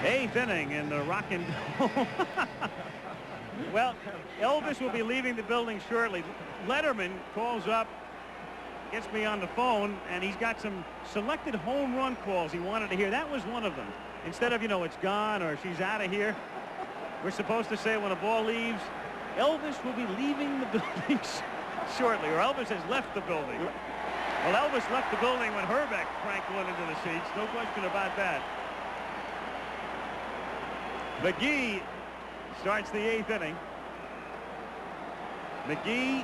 Eighth inning in the Rockin' Well, Elvis will be leaving the building shortly. Letterman calls up, gets me on the phone, and he's got some selected home run calls he wanted to hear. That was one of them. Instead of, it's gone or she's out of here, we're supposed to say when a ball leaves, Elvis will be leaving the building shortly, or Elvis has left the building. Well, Elvis left the building when Herbeck cranked one into the seats. No question about that. McGee starts the eighth inning. McGee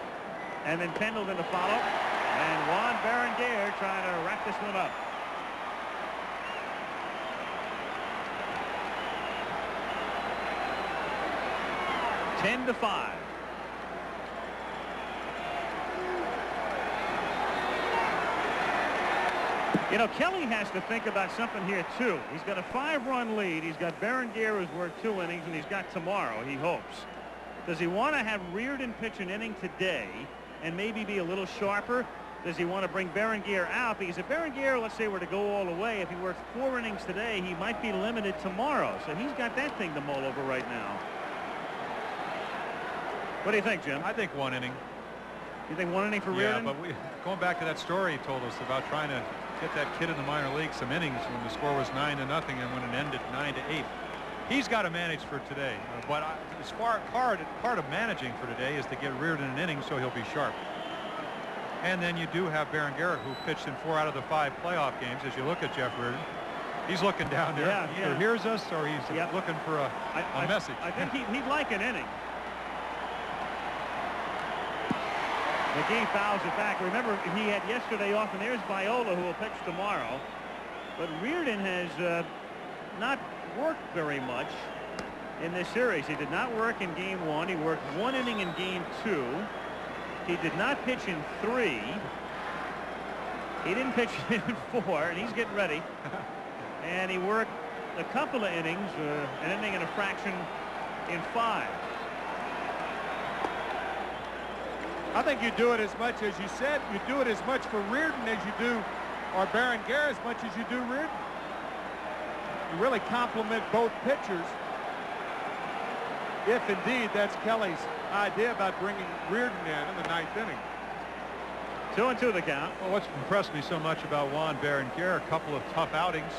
and then Pendleton to follow. And Juan Berenguer trying to wrap this one up. Ten to 5. Kelly has to think about something here, too. He's got a 5-run lead. He's got Berenguer who's worked 2 innings, and he's got tomorrow, he hopes. Does he want to have Reardon pitch an inning today and maybe be a little sharper? Does he want to bring Berenguer out? Because if Berenguer, let's say, were to go all the way, if he works 4 innings today, he might be limited tomorrow. So he's got that thing to mull over right now. What do you think, Jim? I think 1 inning. You think 1 inning for Reardon? Yeah, but going back to that story he told us about trying to get that kid in the minor league some innings when the score was 9-0 and when it ended 9-8. He's got to manage for today. But as far part of managing for today is to get Reardon an inning so he'll be sharp. And then you do have Berenguer, who pitched in 4 out of the 5 playoff games. As you look at Jeff Reardon, he's looking down there. Yeah, Either hears us or he's looking for a message. I think he'd like an inning. McGee fouls it back. Remember, he had yesterday off, and there's Viola, who will pitch tomorrow. But Reardon has not worked very much in this series. He did not work in game 1. He worked 1 inning in game 2. He did not pitch in 3. He didn't pitch in 4, and he's getting ready. And he worked a couple of innings, an inning and a fraction in 5. I think you do it as much as you said. You do it as much for Reardon as you do, or Berenguer as much as you do Reardon. You really complement both pitchers. If indeed that's Kelly's idea about bringing Reardon in the 9th inning. 2-2 the count. Well, what's impressed me so much about Juan Berenguer, a couple of tough outings.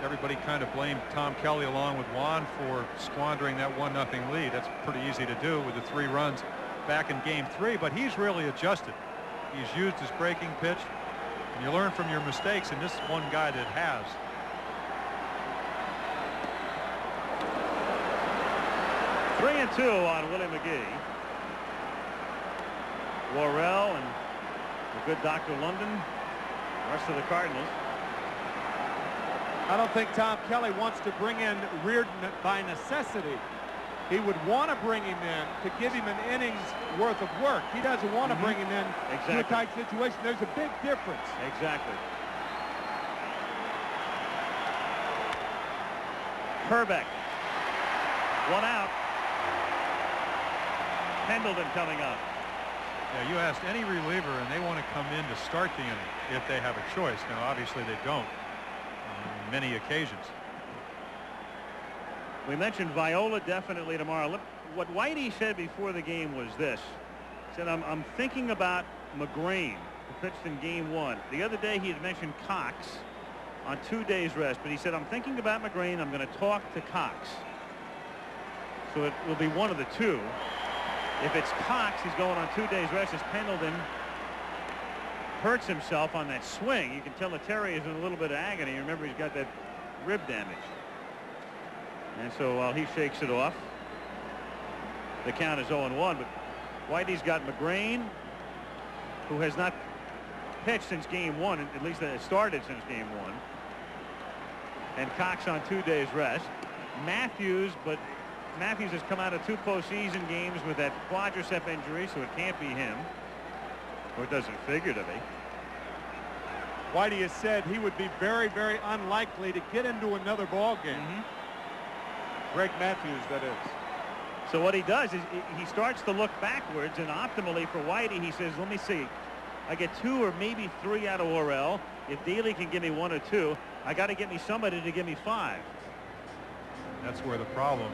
Everybody kind of blamed Tom Kelly along with Juan for squandering that 1-0 lead. That's pretty easy to do with the 3 runs back in game 3, but he's really adjusted. He's used his breaking pitch, and you learn from your mistakes, and this is one guy that has. Three and 2 on Willie McGee. Worrell and the good Dr. London, the rest of the Cardinals. I don't think Tom Kelly wants to bring in Reardon by necessity. He would want to bring him in to give him an inning's worth of work. He doesn't want to bring him in to a tight situation. There's a big difference. Exactly. Herbeck. 1 out. Pendleton coming up. Yeah, you asked any reliever, and they want to come in to start the inning if they have a choice. Now, obviously, they don't on many occasions. We mentioned Viola definitely tomorrow. Look, what Whitey said before the game was this. He said, I'm thinking about McGrain, who pitched in game 1. The other day he had mentioned Cox on 2 days rest, but he said, I'm thinking about McGrain. I'm going to talk to Cox. So it will be one of the two. If it's Cox, he's going on 2 days rest as Pendleton hurts himself on that swing. You can tell that Terry is in a little bit of agony. Remember, he's got that rib damage. And so while he shakes it off, the count is 0-1. But Whitey's got McGrain, who has not pitched since game 1, at least started since game 1. And Cox on 2 days rest. Matthews, but Matthews has come out of 2 postseason games with that quadricep injury, so it can't be him. Or it doesn't figure to be. Whitey has said he would be very, very unlikely to get into another ball game. Greg Matthews, that is. So what he does is he starts to look backwards, and optimally for Whitey, he says, let me see. I get 2 or maybe 3 out of Worrell. If Daly can give me 1 or 2, I got to get me somebody to give me 5. That's where the problem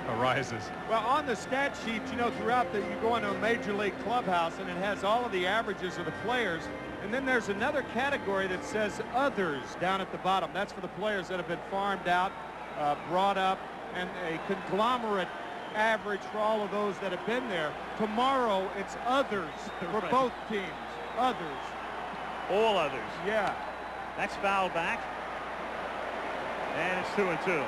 arises. Well, on the stat sheet, you know, throughout you go into a major league clubhouse and it has all of the averages of the players. And then there's another category that says others down at the bottom. That's for the players that have been farmed out, brought up, and a conglomerate average for all of those that have been there. Tomorrow, it's others for both teams. Others. All others. Yeah. That's foul back. And it's 2-2.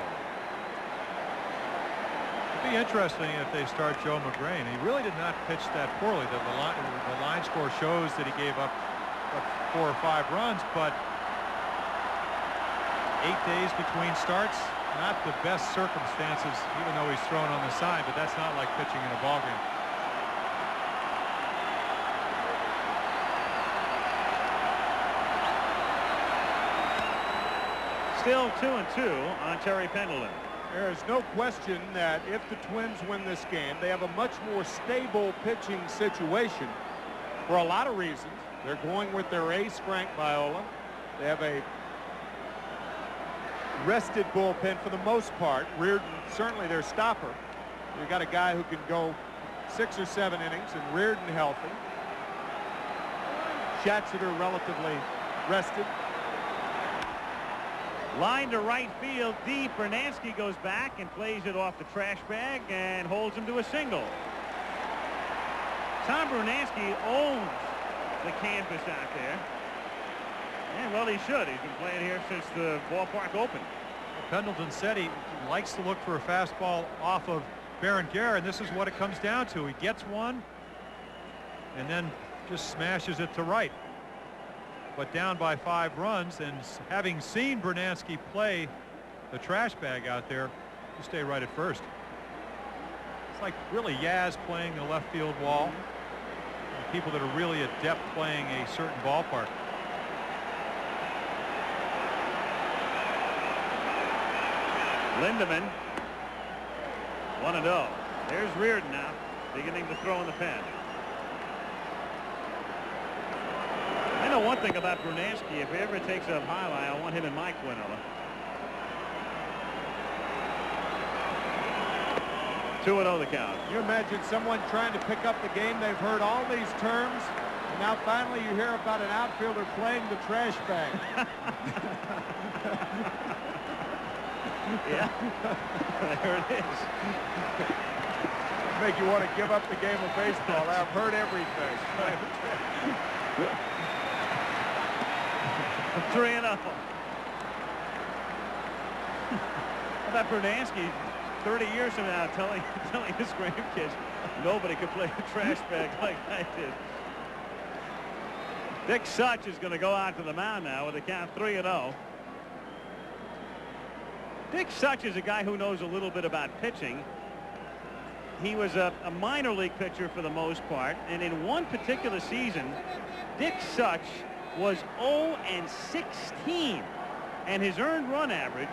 It'd be interesting if they start Joe Magrane. He really did not pitch that poorly. The line score shows that he gave up 4 or 5 runs, but 8 days between starts, not the best circumstances, even though he's thrown on the side, but that's not like pitching in a ball game. Still 2-2 on Terry Pendleton. There is no question that if the Twins win this game, they have a much more stable pitching situation for a lot of reasons. They're going with their ace, Frank Viola. They have a rested bullpen for the most part. Reardon, certainly their stopper. You've got a guy who can go 6 or 7 innings, and Reardon healthy. Schatzeder relatively rested. Line to right field deep. Brunansky goes back and plays it off the trash bag and holds him to a single. Tom Brunansky owns the canvas out there. And well, he should. He's been playing here since the ballpark opened. Pendleton said he likes to look for a fastball off of Berenguer, and this is what it comes down to. He gets one and then just smashes it to right. But down by 5 runs, and having seen Brunansky play the trash bag out there, you stay right at first. It's like really Yaz playing the left field wall. People that are really adept playing a certain ballpark. Lindemann, 1-0. There's Reardon now, beginning to throw in the pen. I know one thing about Brunansky. If he ever takes up highlight, I want him in my quinola. 2-0 the count. You imagine someone trying to pick up the game. They've heard all these terms, and now finally you hear about an outfielder playing the trash bag. Yeah, there it is. Make you want to give up the game of baseball. I've heard everything. 3-0. How about Brunansky 30 years from now telling his grandkids nobody could play a trash bag like I did. Dick Such is going to go out to the mound now with a count 3-0. Dick Such is a guy who knows a little bit about pitching. He was a minor league pitcher for the most part, and in one particular season, Dick Such was 0-16, and his earned run average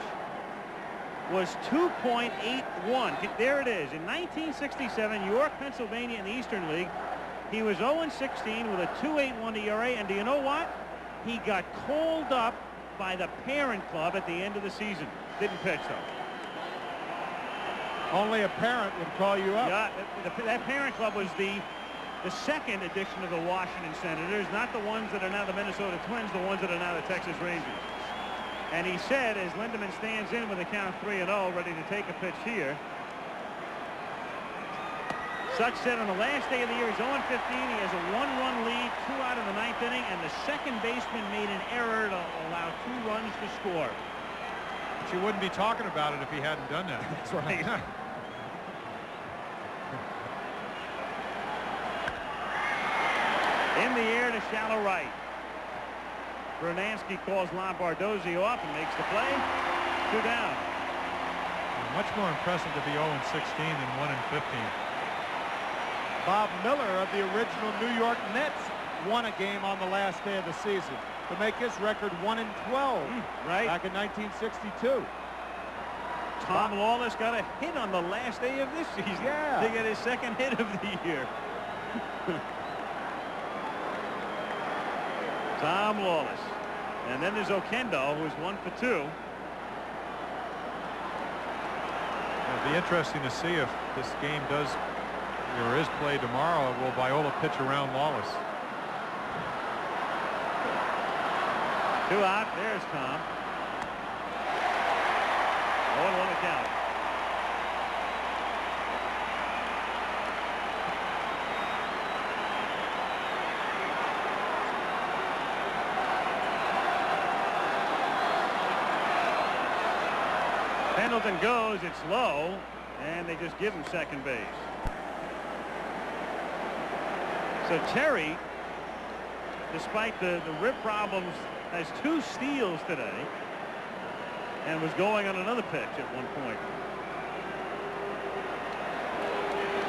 was 2.81. There it is. In 1967, York, Pennsylvania in the Eastern League, he was 0-16 with a 2.81 ERA, and do you know what? He got called up by the parent club at the end of the season. Didn't pitch, though. Only a parent would call you up. Yeah, that parent club was the second edition of the Washington Senators, not the ones that are now the Minnesota Twins, the ones that are now the Texas Rangers. And he said, as Lindemann stands in with a count 3-0, ready to take a pitch here. Such said on the last day of the year, he's 0-15. He has a 1-run lead, 2 out in the 9th inning, and the second baseman made an error to allow 2 runs to score. But you wouldn't be talking about it if he hadn't done that. That's right. In the air to shallow right. Brunansky calls Lombardozzi off and makes the play. 2 down. Much more impressive to be 0-16 than 1-15. Bob Miller of the original New York Mets won a game on the last day of the season to make his record 1-12 right back in 1962. Tom Lawless got a hit on the last day of this season. Yeah. To get his second hit of the year. Tom Lawless. And then there's Oquendo, who's 1 for 2. It'll be interesting to see if this game does or is played tomorrow. Will Viola pitch around Wallace? 2 out. There's Tom. 0-1 to count. Pendleton goes. It's low, and they just give him second base. So Terry, despite the rib problems, has 2 steals today and was going on another pitch at one point.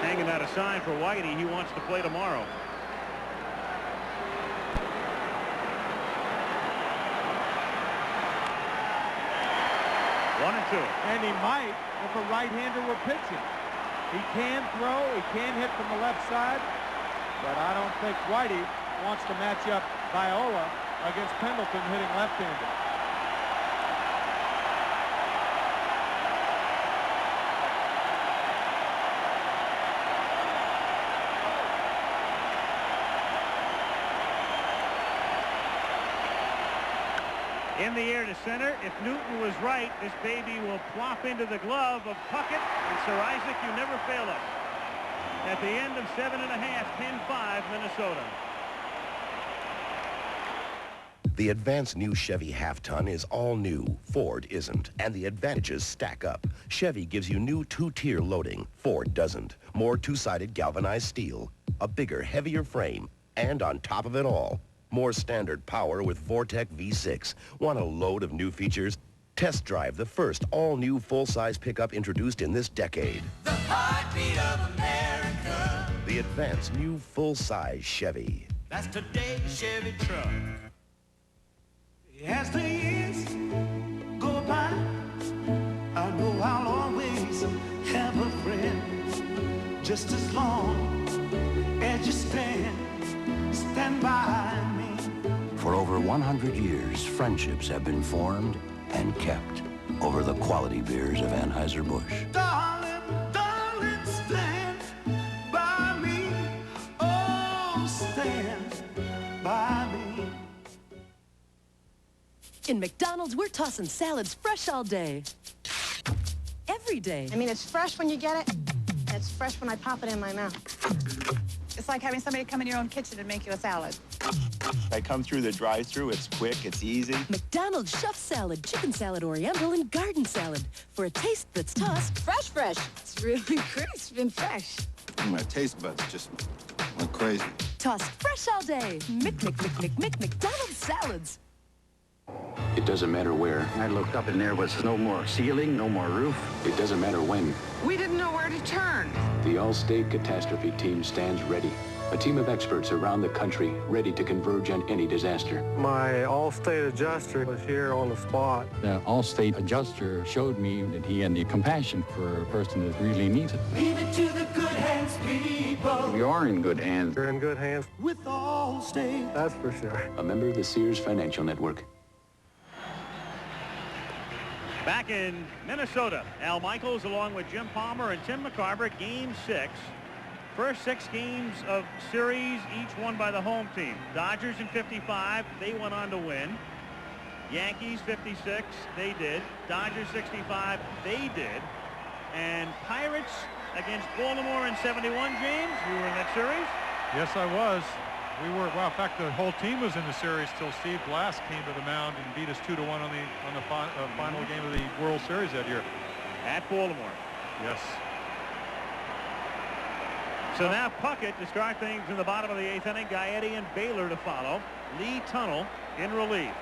Hanging out a sign for Whitey. He wants to play tomorrow. One and two. And he might if a right-hander were pitching. He can throw. He can hit from the left side. But I don't think Whitey wants to match up Viola against Pendleton hitting left-handed. In the air to center. If Newton was right, this baby will plop into the glove of Puckett. And Sir Isaac, you never fail us. At the end of 7 1/2, 10-5 Minnesota. The advanced new Chevy half-ton is all new. Ford isn't, and the advantages stack up. Chevy gives you new 2-tier loading. Ford doesn't. More 2-sided galvanized steel, a bigger, heavier frame, and on top of it all, more standard power with Vortec V6. Want a load of new features? Test drive the first all-new full-size pickup introduced in this decade. The heartbeat of America. The advanced new full-size Chevy. That's today's Chevy truck. As the years go by, I know I'll always have a friend. Just as long as you stand by me. For over 100 years, friendships have been formed and kept over the quality beers of Anheuser-Busch. Darling, darling, stand by me. Oh, stand by me. In McDonald's, we're tossing salads fresh all day. Every day. I mean, it's fresh when you get it. And it's fresh when I pop it in my mouth. It's like having somebody come in your own kitchen and make you a salad. I come through the drive-thru. It's quick. It's easy. McDonald's Chef Salad, Chicken Salad, Oriental, and Garden Salad. For a taste that's tossed fresh, fresh. It's really crisp and fresh. My taste buds just went crazy. Tossed fresh all day. McDonald's salads. It doesn't matter where. I looked up and there was no more ceiling, no more roof. It doesn't matter when. We didn't know where to turn. The Allstate Catastrophe Team stands ready. A team of experts around the country ready to converge on any disaster. My Allstate adjuster was here on the spot. The Allstate adjuster showed me that he had the compassion for a person that really needs it. Leave it to the good hands, people. We are in good hands. You're in good hands. With Allstate. That's for sure. A member of the Sears Financial Network. Back in Minnesota, Al Michaels along with Jim Palmer and Tim McCarver, Game 6. First 6 games of series, each won by the home team. Dodgers in 55, they went on to win. Yankees 56, they did. Dodgers 65, they did. And Pirates against Baltimore in 71, James, you were in that series? Yes, I was. We were, well, in fact, the whole team was in the series till Steve Blass came to the mound and beat us 2-1 on the final game of the World Series that year. At Baltimore. Yes. So now Puckett to start things in the bottom of the 8th inning. Gaetti and Baylor to follow. Lee Tunnell in relief.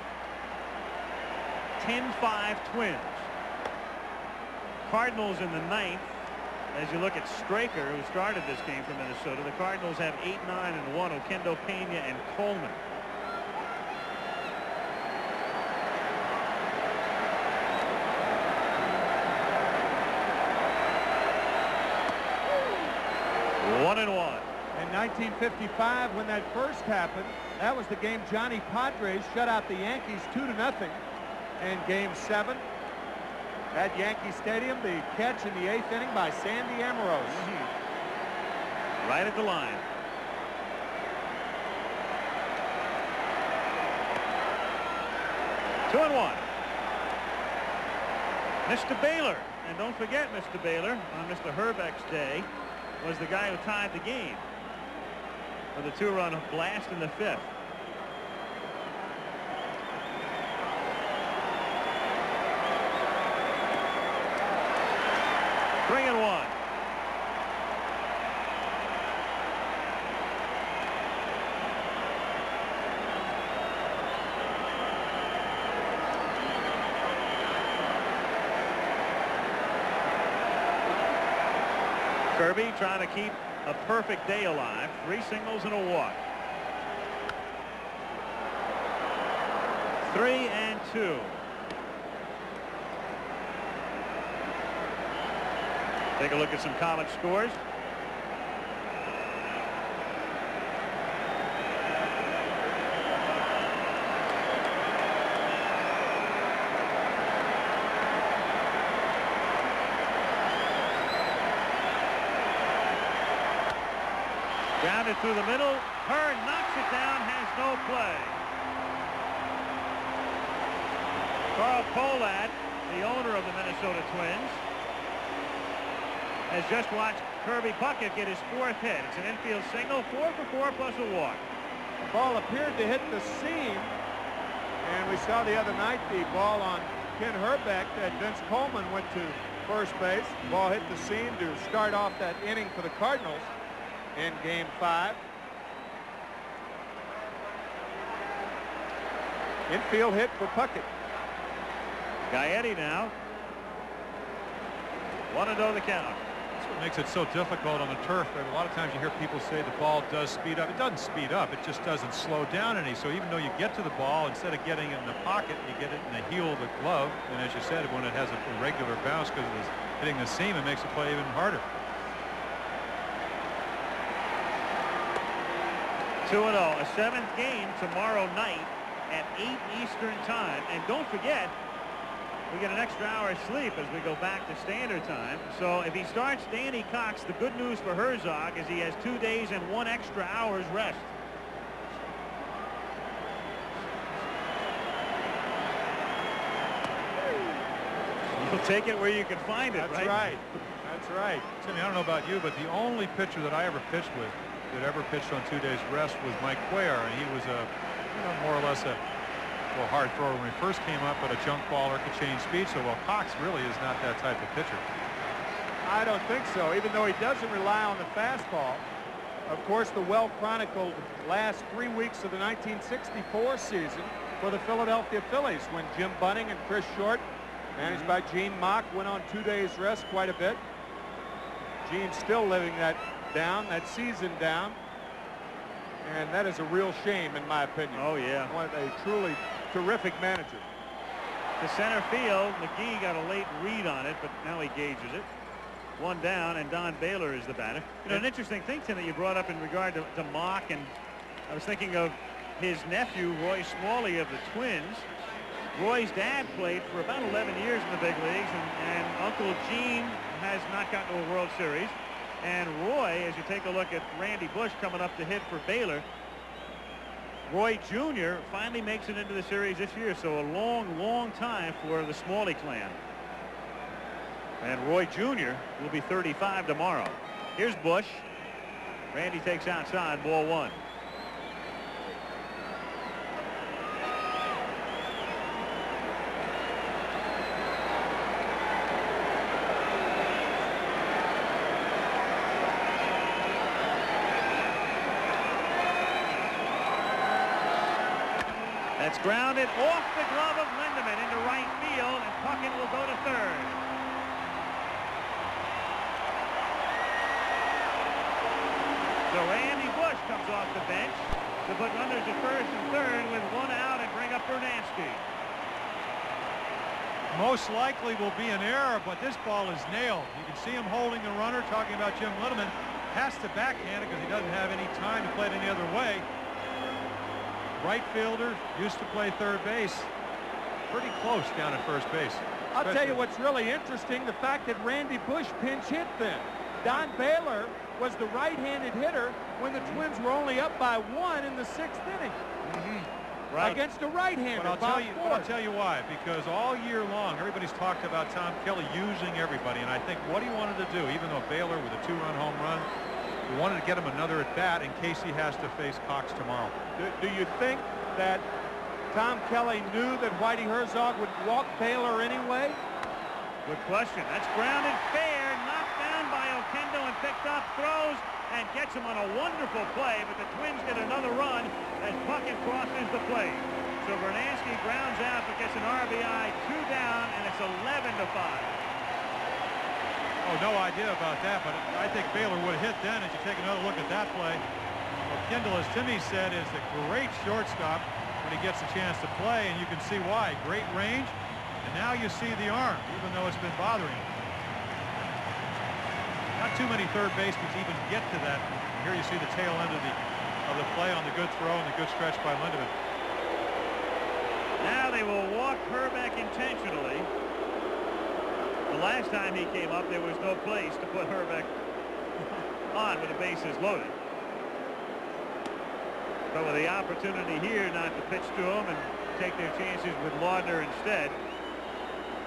10-5 Twins. Cardinals in the 9th. As you look at Straker, who started this game for Minnesota, the Cardinals have 8-9-1. Oquendo, Pena, and Coleman. One and one. In 1955, when that first happened, that was the game Johnny Padres shut out the Yankees 2-0. And Game 7, at Yankee Stadium. The catch in the 8th inning by Sandy Amoros. Right at the line. Two and one. Mr. Baylor, and don't forget Mr. Baylor on Mr. Herbeck's day was the guy who tied the game with a 2-run blast in the 5th. Three and one. Kirby trying to keep a perfect day alive. 3 singles and a walk. 3 and 2. Take a look at some college scores. Grounded through the middle. Hearn knocks it down, has no play. Carl Pohlad, the owner of the Minnesota Twins, has just watched Kirby Puckett get his 4th hit. It's an infield single, 4 for 4 plus a walk. The ball appeared to hit the seam, and we saw the other night the ball on Ken Herbeck that Vince Coleman went to first base. The ball hit the seam to start off that inning for the Cardinals in Game 5. Infield hit for Puckett. Gaetti now. 1-0 the count. That's what makes it so difficult on the turf. A lot of times you hear people say the ball does speed up. It doesn't speed up. It just doesn't slow down any. So even though you get to the ball, instead of getting it in the pocket, you get it in the heel of the glove. And as you said, when it has a irregular bounce because it is hitting the seam, it makes the play even harder. 2-0. A 7th game tomorrow night at 8 Eastern time. And don't forget, we get an extra hour of sleep as we go back to standard time. So if he starts Danny Cox, the good news for Herzog is he has 2 days and 1 extra hour's rest. You'll take it where you can find it. That's right. That's right. Timmy, I don't know about you, but the only pitcher that I ever pitched with that ever pitched on 2 days rest was Mike Cuellar, and he was more or less a hard thrower when he first came up, but a junk baller, could change speed. So while Cox really is not that type of pitcher. I don't think so, even though he doesn't rely on the fastball. Of course, the well-chronicled last 3 weeks of the 1964 season for the Philadelphia Phillies, when Jim Bunning and Chris Short, managed by Gene Mock, went on 2 days rest quite a bit. Gene's still living that down, that season down. And that is a real shame, in my opinion. Oh, yeah. One of a truly terrific manager. To center field, McGee got a late read on it, but now he gauges it. 1 down, and Don Baylor is the batter. You know, an interesting thing, Tim, that you brought up in regard to Mock, and I was thinking of his nephew, Roy Smalley of the Twins. Roy's dad played for about 11 years in the big leagues, and Uncle Gene has not gotten to a World Series. And Roy, as you take a look at Randy Bush coming up to hit for Baylor, Roy Jr. finally makes it into the series this year. So a long, long time for the Smalley clan. And Roy Jr. will be 35 tomorrow. Here's Bush. Randy takes outside, ball 1. That's grounded off the glove of Lindeman into right field, and Puckett will go to third. So Randy Bush comes off the bench to put runners at first and third with 1 out and bring up Bernansky. Most likely will be an error, but this ball is nailed. You can see him holding the runner, talking about Jim Lindeman. Has to backhand it because he doesn't have any time to play it any other way. Right fielder, used to play third base. pretty close down at first base. I'll tell you what's really interesting, the fact that Randy Bush pinch hit then. Don Baylor was the right-handed hitter when the Twins were only up by 1 in the 6th inning. Right. Against a right-hander. But I'll tell you why. Because all year long, everybody's talked about Tom Kelly using everybody. And I think what he wanted to do, even though Baylor with a 2-run home run, he wanted to get him another at-bat in case he has to face Cox tomorrow. Do you think that Tom Kelly knew that Whitey Herzog would walk Baylor anyway? Good question. That's grounded fair, knocked down by Oquendo and picked up, throws, and gets him on a wonderful play, but the Twins get another run as Puckett crosses the plate. So Bernansky grounds out but gets an RBI, 2 down, and it's 11-5. Oh, no idea about that, but I think Baylor would have hit then as you take another look at that play. Oquendo, as Timmy said, is a great shortstop when he gets a chance to play, and you can see why. Great range, and now you see the arm, even though it's been bothering him. Not too many third basemen even get to that. Here you see the tail end of the play on the good throw and the good stretch by Lindemann. Now they will walk Hrbek intentionally. The last time he came up, there was no place to put Hrbek on with the bases loaded. But with the opportunity here not to pitch to him and take their chances with Laudner instead,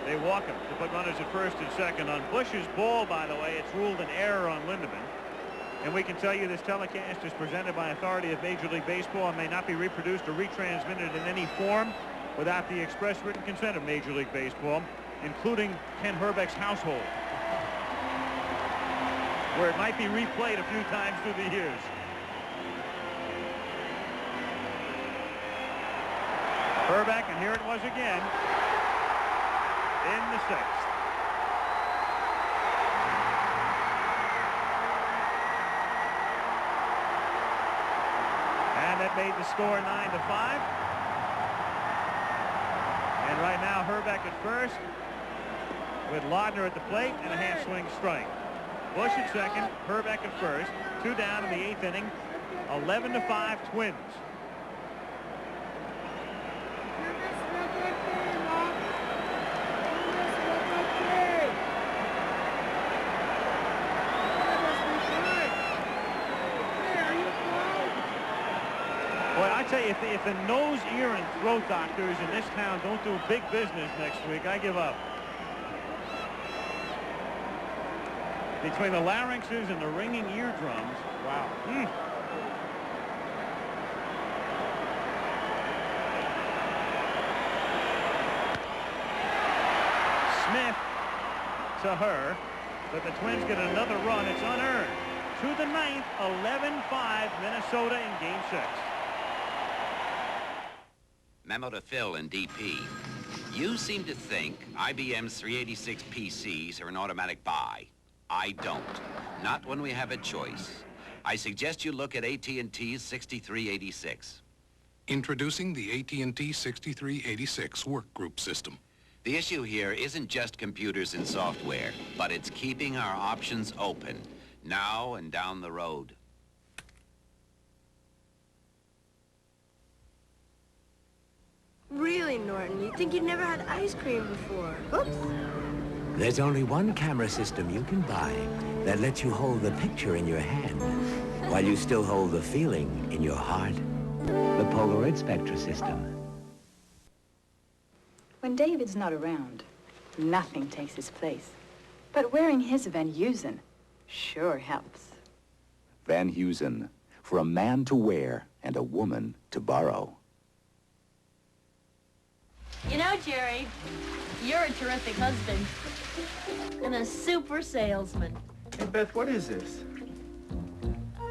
they walk him to put runners at first and second. On Bush's ball, by the way, it's ruled an error on Lindemann. And we can tell you this telecast is presented by authority of Major League Baseball and may not be reproduced or retransmitted in any form without the express written consent of Major League Baseball, including Ken Hrbek's household, where it might be replayed a few times through the years. Hrbek, and here it was again in the 6th. And that made the score 9-5. And right now Hrbek at first with Laudner at the plate and a half swing strike. Bush at second, Hrbek at first, 2 down in the 8th inning. 11-5 Twins. Boy, I tell you, if the nose, ear, and throat doctors in this town don't do big business next week, I give up. Between the larynxes and the ringing eardrums. Wow. Smith to her, but the Twins get another run. It's unearned. To the 9th, 11-5 Minnesota in Game 6. Memo to Phil in DP. You seem to think IBM's 386 PCs are an automatic buy. I don't. Not when we have a choice. I suggest you look at AT&T's 6386. Introducing the AT&T 6386 workgroup system. The issue here isn't just computers and software, but it's keeping our options open, now and down the road. Really, Norton, you'd think you'd never had ice cream before. Oops. There's only one camera system you can buy that lets you hold the picture in your hand while you still hold the feeling in your heart. The Polaroid Spectra system. When David's not around, nothing takes his place. But wearing his Van Heusen sure helps. Van Heusen, for a man to wear and a woman to borrow. You know, Jerry, you're a terrific husband and a super salesman. Hey, Beth, what is this?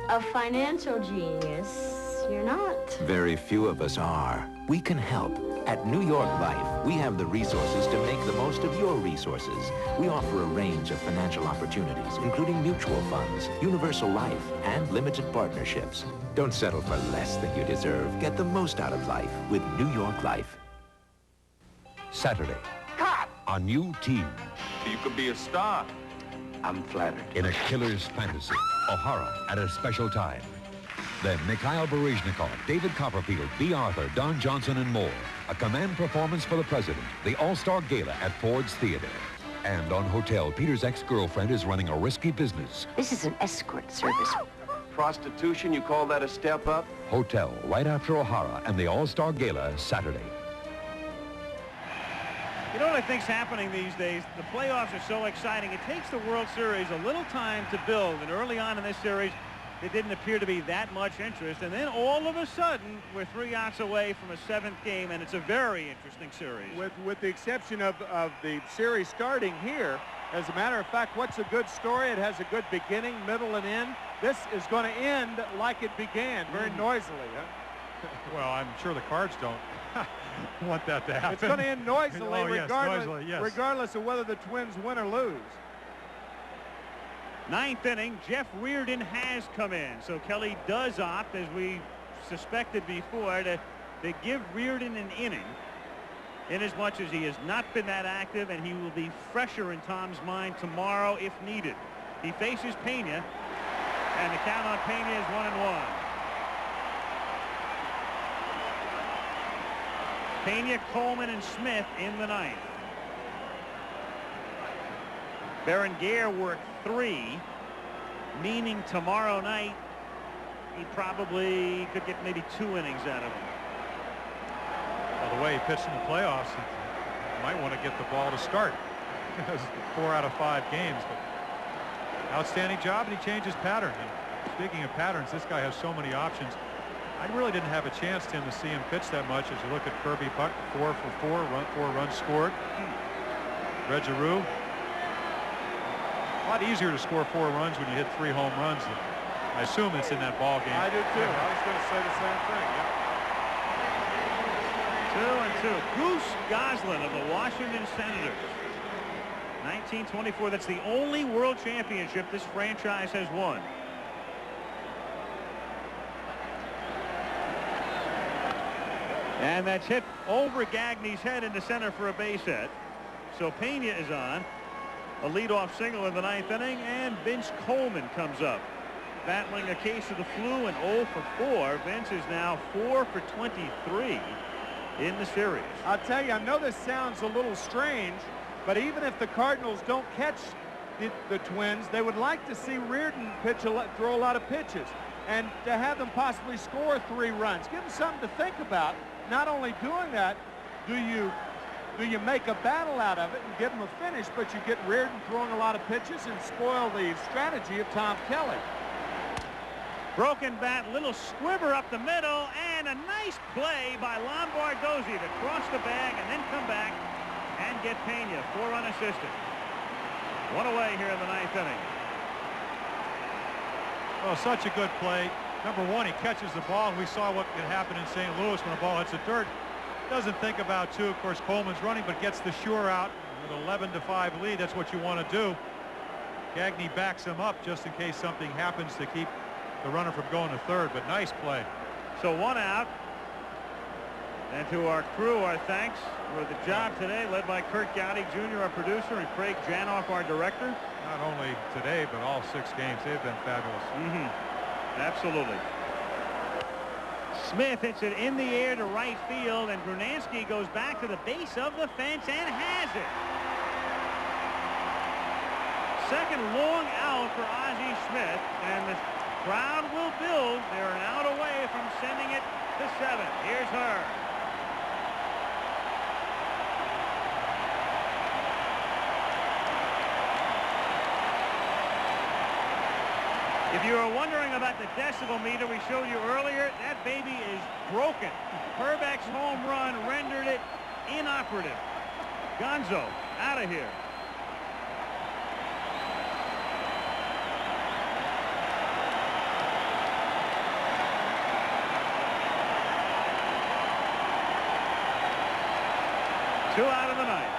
A financial genius. You're not. Very few of us are. We can help. At New York Life, we have the resources to make the most of your resources. We offer a range of financial opportunities, including mutual funds, universal life, and limited partnerships. Don't settle for less than you deserve. Get the most out of life with New York Life. Saturday. Cut! A new team. You could be a star. I'm flattered. In a killer's fantasy. A horror at a special time. Then Mikhail Baryshnikov, David Copperfield, B. Arthur, Don Johnson, and more. A command performance for the president. The All-Star Gala at Ford's Theater. And on Hotel, Peter's ex-girlfriend is running a risky business. This is an escort service. Prostitution, you call that a step up? Hotel, right after O'Hara and the All-Star Gala Saturday. You know what I think's happening these days? The playoffs are so exciting. It takes the World Series a little time to build. And early on in this series, there didn't appear to be that much interest. And then all of a sudden, we're 3 outs away from a 7th game, and it's a very interesting series. With the exception of the series starting here, as a matter of fact, what's a good story? It has a good beginning, middle, and end. This is going to end like it began, very noisily. Huh? Well, I'm sure the Cards don't want that to happen. It's going to end noisily, yes. regardless of whether the Twins win or lose. 9th inning, Jeff Reardon has come in. So Kelly does opt, as we suspected before, to give Reardon an inning, inasmuch as he has not been that active, and he will be fresher in Tom's mind tomorrow if needed. He faces Pena, and the count on Pena is 1-1. Pena, Coleman, and Smith in the 9th. Berenguer worked 3, meaning tomorrow night he probably could get maybe 2 innings out of him. Well, the way he pitched in the playoffs, he might want to get the ball to start. 4 out of 5 games, but outstanding job, and he changes pattern. And speaking of patterns, this guy has so many options. I really didn't have a chance, Tim, to see him pitch that much. As you look at Kirby Puck, 4 for 4 runs scored. Reggie Roux. A lot easier to score 4 runs when you hit 3 home runs. I assume it's in that ball game. I do too. I was going to say the same thing. Yeah. 2-2. Goose Goslin of the Washington Senators. 1924. That's the only world championship this franchise has won. And that's hit over Gagne's head into center for a base hit. So Pena is on. A leadoff single in the 9th inning, and Vince Coleman comes up. Battling a case of the flu and 0 for 4. Vince is now 4 for 23 in the series. I'll tell you, I know this sounds a little strange, but even if the Cardinals don't catch the Twins, they would like to see Reardon throw a lot of pitches, and to have them possibly score 3 runs. Give them something to think about. Not only doing that, do you make a battle out of it and give them a finish, but you get Reardon throwing a lot of pitches and spoil the strategy of Tom Kelly. Broken bat, little squibber up the middle, and a nice play by Lombardozzi to cross the bag and then come back and get Pena 4 unassisted. 1 away here in the 9th inning. Oh, such a good play. Number 1, he catches the ball, and we saw what could happen in St. Louis when a ball hits the dirt. Doesn't think about 2. Of course, Coleman's running, but gets the sure out with an 11-5 lead. That's what you want to do. Gagne backs him up just in case something happens to keep the runner from going to third, but nice play. So 1 out. And to our crew, our thanks for the job today, led by Kurt Gowdy Jr., our producer, and Craig Janoff, our director. Not only today, but all 6 games. They've been fabulous. Absolutely. Smith hits it in the air to right field, and Brunansky goes back to the base of the fence and has it. Second long out for Ozzie Smith, and the crowd will build. They're an out away from sending it to 7. Here's her. If you were wondering about the decibel meter we showed you earlier, that baby is broken. Herbeck's home run rendered it inoperative. Gonzo out of here. Two out of the 9th.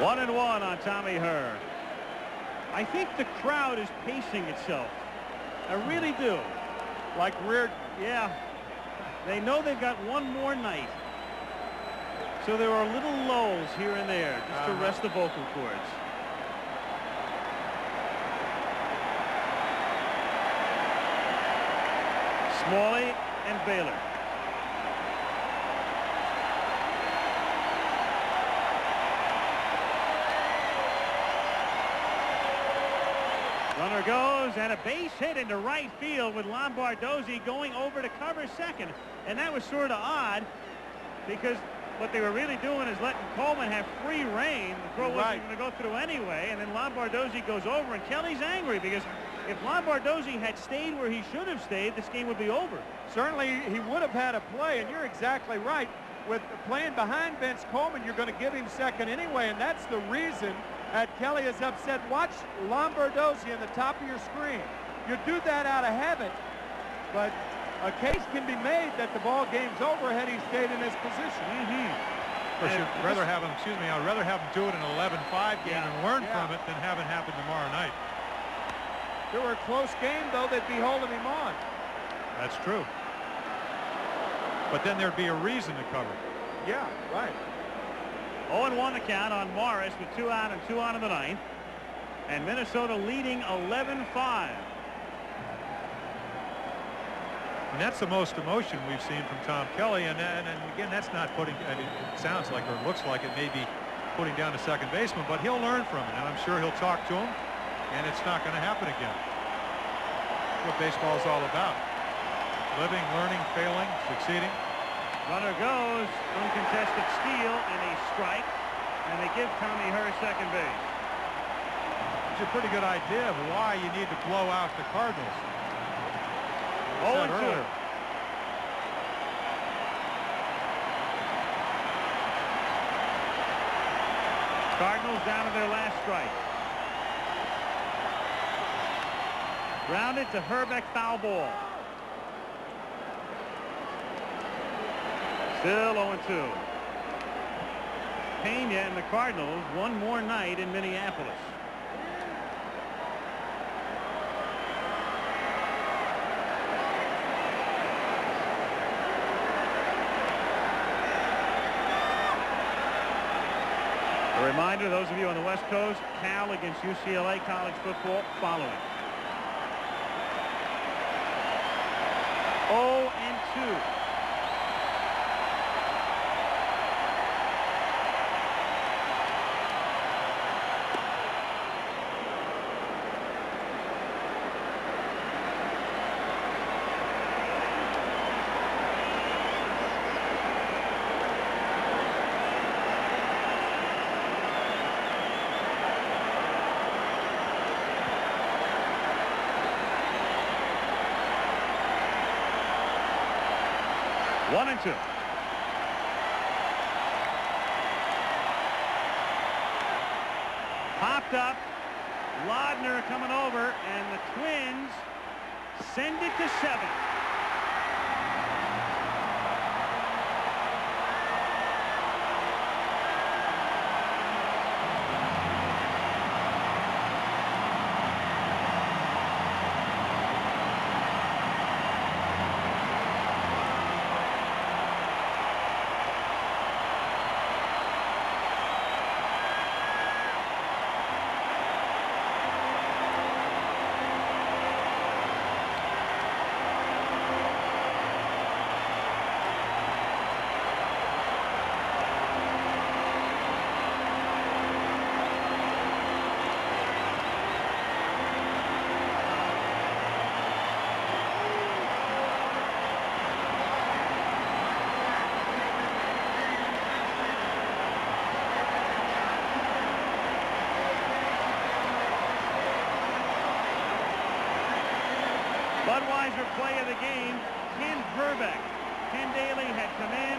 1-1 on Tommy Herr. I think the crowd is pacing itself. I really do. Like Reardon. Yeah. They know they've got one more night. So there are little lulls here and there just to rest the vocal cords. Smalley and Baylor. Runner goes, and a base hit into right field with Lombardozzi going over to cover second. And that was sort of odd because what they were really doing is letting Coleman have free rein. The throw wasn't going to go through anyway, and then Lombardozzi goes over, and Kelly's angry because if Lombardozzi had stayed where he should have stayed, this game would be over. Certainly he would have had a play, and you're exactly right. With playing behind Vince Coleman, you're going to give him second anyway, and that's the reason that Kelly is upset. Watch Lombardozzi on the top of your screen. You do that out of habit, but a case can be made that the ball game's over had he stayed in his position. Of course, I'd rather have him do it in an 11-5 game and learn from it than have it happen tomorrow night. If it were a close game, though, they'd be holding him on. That's true. But then there'd be a reason to cover. Yeah, right. 0-1 the count on Morris with 2 out and 2 on in the ninth. And Minnesota leading 11-5. And that's the most emotion we've seen from Tom Kelly. And again, that's not putting, it sounds like, or it looks like it may be putting down the second baseman, but he'll learn from it. And I'm sure he'll talk to him, and it's not going to happen again. That's what baseball is all about. Living, learning, failing, succeeding. Runner goes, uncontested steal and a strike, and they give Tommy Herr second base. It's a pretty good idea of why you need to blow out the Cardinals. 0-2. Cardinals down to their last strike. Grounded to Herbeck, foul ball. Still 0-2. Pena and the Cardinals one more night in Minneapolis. A reminder, those of you on the West Coast, Cal against UCLA college football following. 0-2. One and two. Popped up. Laudner coming over, and the Twins send it to 7. Budweiser play of the game, Ken Herbeck. Ken Daly had come in,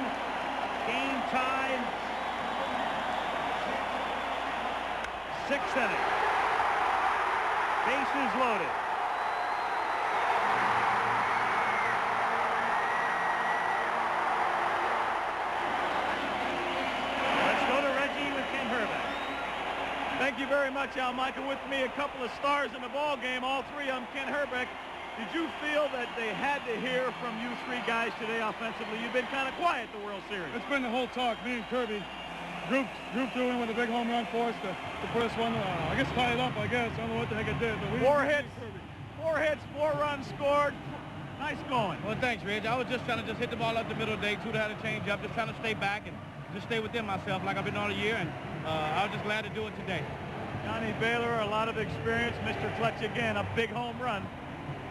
game tied. 6th inning. Bases loaded. Let's go to Reggie with Ken Herbeck. Thank you very much, Al Michael. With me, a couple of stars in the ball game, all three of them. Ken Herbeck, did you feel that they had to hear from you three guys today offensively? You've been kind of quiet the World Series. It's been the whole talk. Me and Kirby grouped through in with a big home run for us to put us one. I guess tie it up. I guess I don't know what the heck it did. But four hits, 4 runs scored. Nice going. Well, thanks, Reg. I was just trying to hit the ball up the middle today. Two to have a change up. Just trying to stay back and just stay within myself like I've been all year. And I was just glad to do it today. Johnny Baylor, a lot of experience. Mr. Clutch again, a big home run.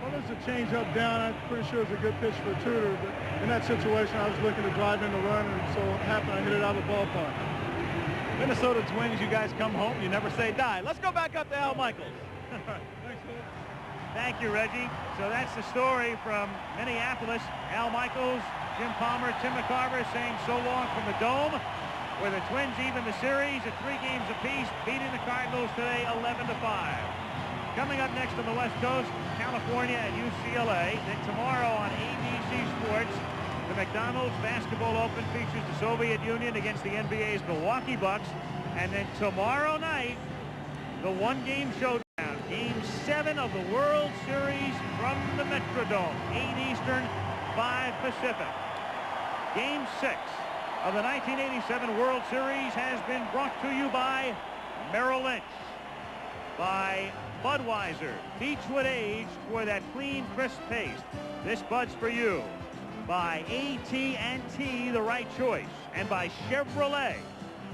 Well, there's a change up down. I'm pretty sure it's a good pitch for Tudor, but in that situation, I was looking to drive in the run, and so it happened I hit it out of the ballpark. Minnesota Twins, you guys come home. You never say die. Let's go back up to Al Michaels. Thank you, Reggie. So that's the story from Minneapolis. Al Michaels, Jim Palmer, Tim McCarver saying so long from the Dome, where the Twins even the series at 3 games apiece, beating the Cardinals today 11-5. Coming up next on the West Coast, California and UCLA. Then tomorrow on ABC Sports, the McDonald's Basketball Open features the Soviet Union against the NBA's Milwaukee Bucks. And then tomorrow night, the one-game showdown. Game 7 of the World Series from the Metrodome. 8 Eastern, 5 Pacific. Game 6 of the 1987 World Series has been brought to you by Merrill Lynch, by Budweiser, Beechwood aged for that clean, crisp taste. This Bud's for you. By AT&T, the right choice. And by Chevrolet,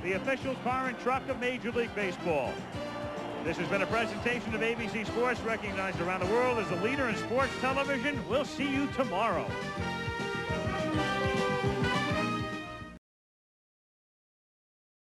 the official car and truck of Major League Baseball. This has been a presentation of ABC Sports, recognized around the world as a leader in sports television. We'll see you tomorrow.